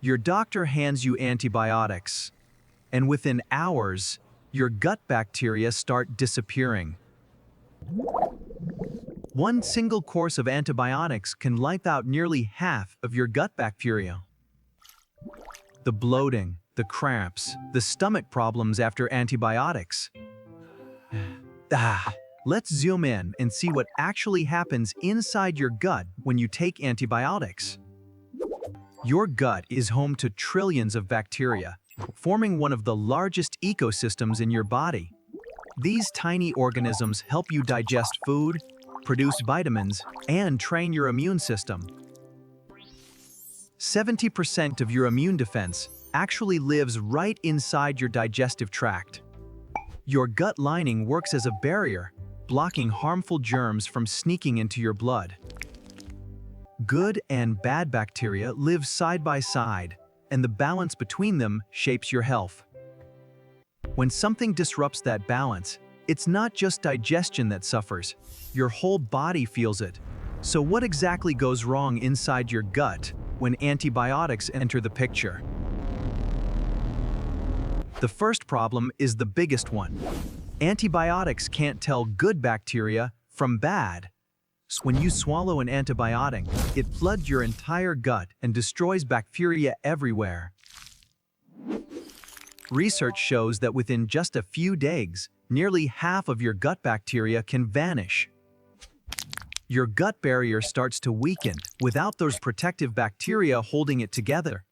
Your doctor hands you antibiotics, and within hours, your gut bacteria start disappearing. One single course of antibiotics can wipe out nearly half of your gut bacteria. The bloating, the cramps, the stomach problems after antibiotics. Let's zoom in and see what actually happens inside your gut when you take antibiotics. Your gut is home to trillions of bacteria, forming one of the largest ecosystems in your body. These tiny organisms help you digest food, produce vitamins, and train your immune system. 70% of your immune defense actually lives right inside your digestive tract. Your gut lining works as a barrier, blocking harmful germs from sneaking into your blood. Good and bad bacteria live side by side, and the balance between them shapes your health. When something disrupts that balance, it's not just digestion that suffers, your whole body feels it. So what exactly goes wrong inside your gut when antibiotics enter the picture? The first problem is the biggest one. Antibiotics can't tell good bacteria from bad. When you swallow an antibiotic, it floods your entire gut and destroys bacteria everywhere. Research shows that within just a few days, nearly half of your gut bacteria can vanish. Your gut barrier starts to weaken without those protective bacteria holding it together.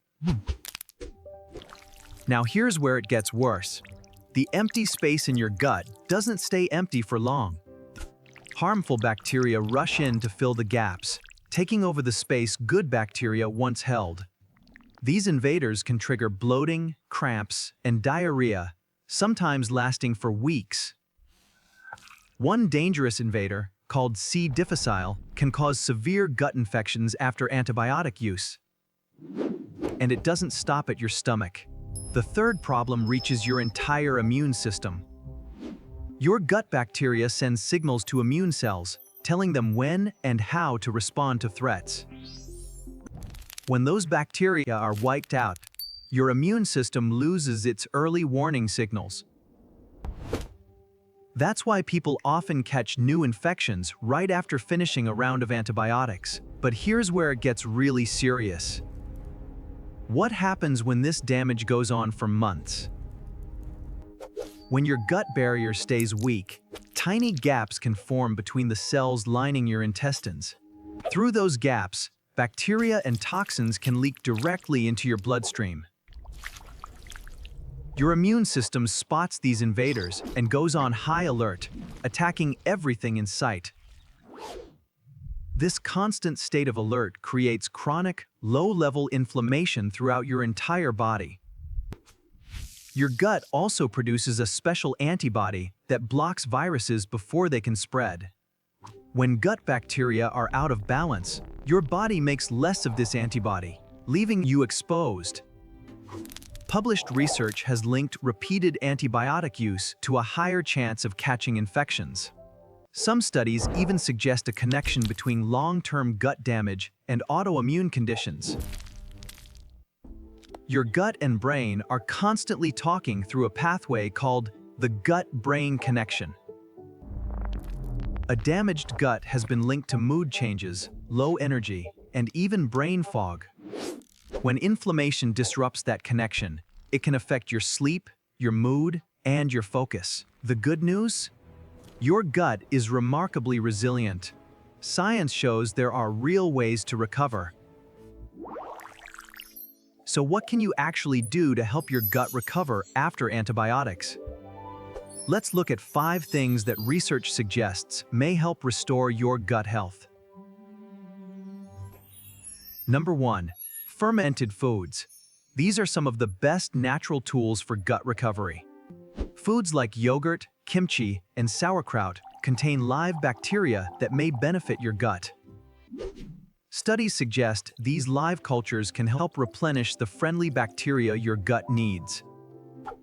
Now here's where it gets worse. The empty space in your gut doesn't stay empty for long. Harmful bacteria rush in to fill the gaps, taking over the space good bacteria once held. These invaders can trigger bloating, cramps, and diarrhea, sometimes lasting for weeks. One dangerous invader, called C. difficile, can cause severe gut infections after antibiotic use. And it doesn't stop at your stomach. The third problem reaches your entire immune system. Your gut bacteria sends signals to immune cells, telling them when and how to respond to threats. When those bacteria are wiped out, your immune system loses its early warning signals. That's why people often catch new infections right after finishing a round of antibiotics. But here's where it gets really serious. What happens when this damage goes on for months? When your gut barrier stays weak, tiny gaps can form between the cells lining your intestines. Through those gaps, bacteria and toxins can leak directly into your bloodstream. Your immune system spots these invaders and goes on high alert, attacking everything in sight. This constant state of alert creates chronic, low-level inflammation throughout your entire body. Your gut also produces a special antibody that blocks viruses before they can spread. When gut bacteria are out of balance, your body makes less of this antibody, leaving you exposed. Published research has linked repeated antibiotic use to a higher chance of catching infections. Some studies even suggest a connection between long-term gut damage and autoimmune conditions. Your gut and brain are constantly talking through a pathway called the gut-brain connection. A damaged gut has been linked to mood changes, low energy, and even brain fog. When inflammation disrupts that connection, it can affect your sleep, your mood, and your focus. The good news? Your gut is remarkably resilient. Science shows there are real ways to recover. So what can you actually do to help your gut recover after antibiotics? Let's look at 5 things that research suggests may help restore your gut health. Number 1. Fermented foods. These are some of the best natural tools for gut recovery. Foods like yogurt, kimchi, and sauerkraut contain live bacteria that may benefit your gut. Studies suggest these live cultures can help replenish the friendly bacteria your gut needs.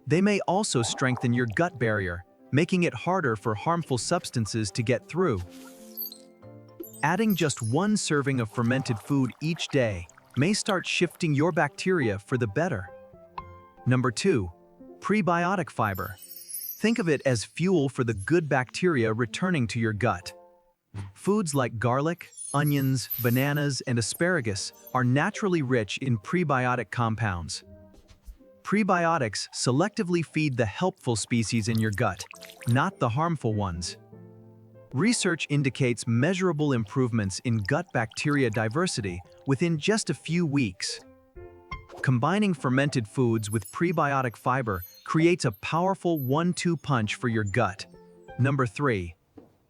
They may also strengthen your gut barrier, making it harder for harmful substances to get through. Adding just 1 serving of fermented food each day, may start shifting your bacteria for the better. Number 2. Prebiotic fiber. Think of it as fuel for the good bacteria returning to your gut. Foods like garlic, onions, bananas, and asparagus are naturally rich in prebiotic compounds. Prebiotics selectively feed the helpful species in your gut, not the harmful ones. Research indicates measurable improvements in gut bacteria diversity within just a few weeks. Combining fermented foods with prebiotic fiber creates a powerful 1-2 punch for your gut. Number 3.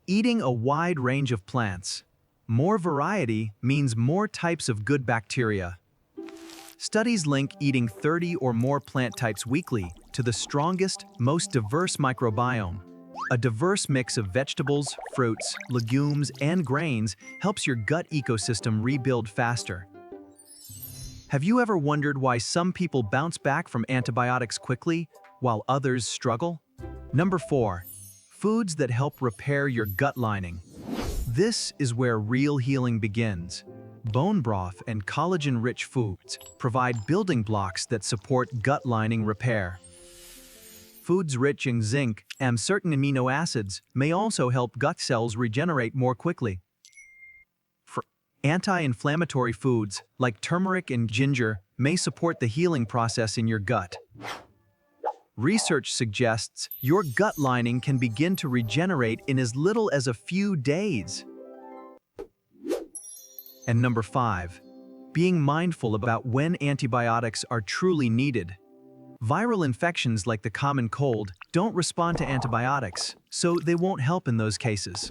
Eating a wide range of plants. More variety means more types of good bacteria. Studies link eating 30 or more plant types weekly to the strongest, most diverse microbiome. A diverse mix of vegetables, fruits, legumes, and grains helps your gut ecosystem rebuild faster. Have you ever wondered why some people bounce back from antibiotics quickly, while others struggle? Number 4. Foods that help repair your gut lining. This is where real healing begins. Bone broth and collagen-rich foods provide building blocks that support gut lining repair. Foods rich in zinc and certain amino acids may also help gut cells regenerate more quickly. Anti-inflammatory foods like turmeric and ginger may support the healing process in your gut. Research suggests your gut lining can begin to regenerate in as little as a few days. And number 5, being mindful about when antibiotics are truly needed. Viral infections like the common cold don't respond to antibiotics, so they won't help in those cases.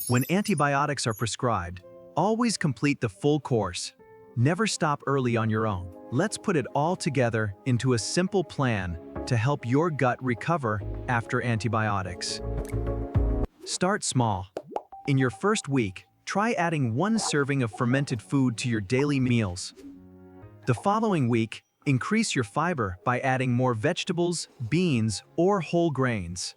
When antibiotics are prescribed, always complete the full course. Never stop early on your own. Let's put it all together into a simple plan to help your gut recover after antibiotics. Start small. In your first week, try adding 1 serving of fermented food to your daily meals. The following week, increase your fiber by adding more vegetables, beans, or whole grains.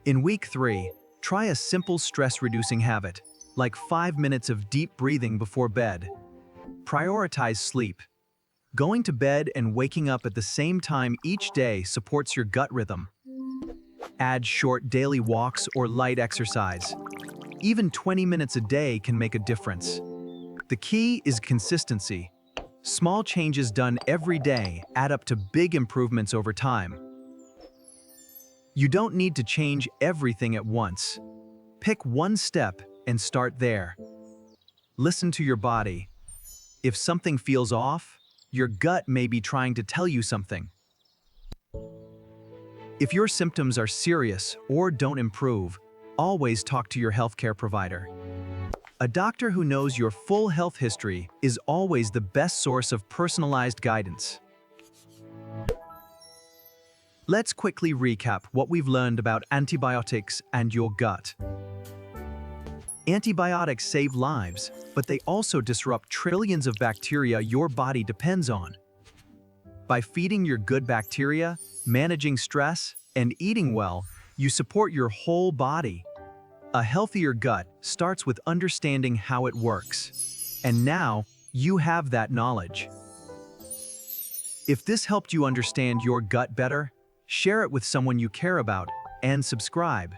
In week 3, try a simple stress-reducing habit, like 5 minutes of deep breathing before bed. Prioritize sleep. Going to bed and waking up at the same time each day supports your gut rhythm. Add short daily walks or light exercise. Even 20 minutes a day can make a difference. The key is consistency. Small changes done every day add up to big improvements over time. You don't need to change everything at once. Pick one step and start there. Listen to your body. If something feels off, your gut may be trying to tell you something. If your symptoms are serious or don't improve, always talk to your healthcare provider. A doctor who knows your full health history is always the best source of personalized guidance. Let's quickly recap what we've learned about antibiotics and your gut. Antibiotics save lives, but they also disrupt trillions of bacteria your body depends on. By feeding your good bacteria, managing stress, and eating well, you support your whole body. A healthier gut starts with understanding how it works. And now, you have that knowledge. If this helped you understand your gut better, share it with someone you care about, and subscribe.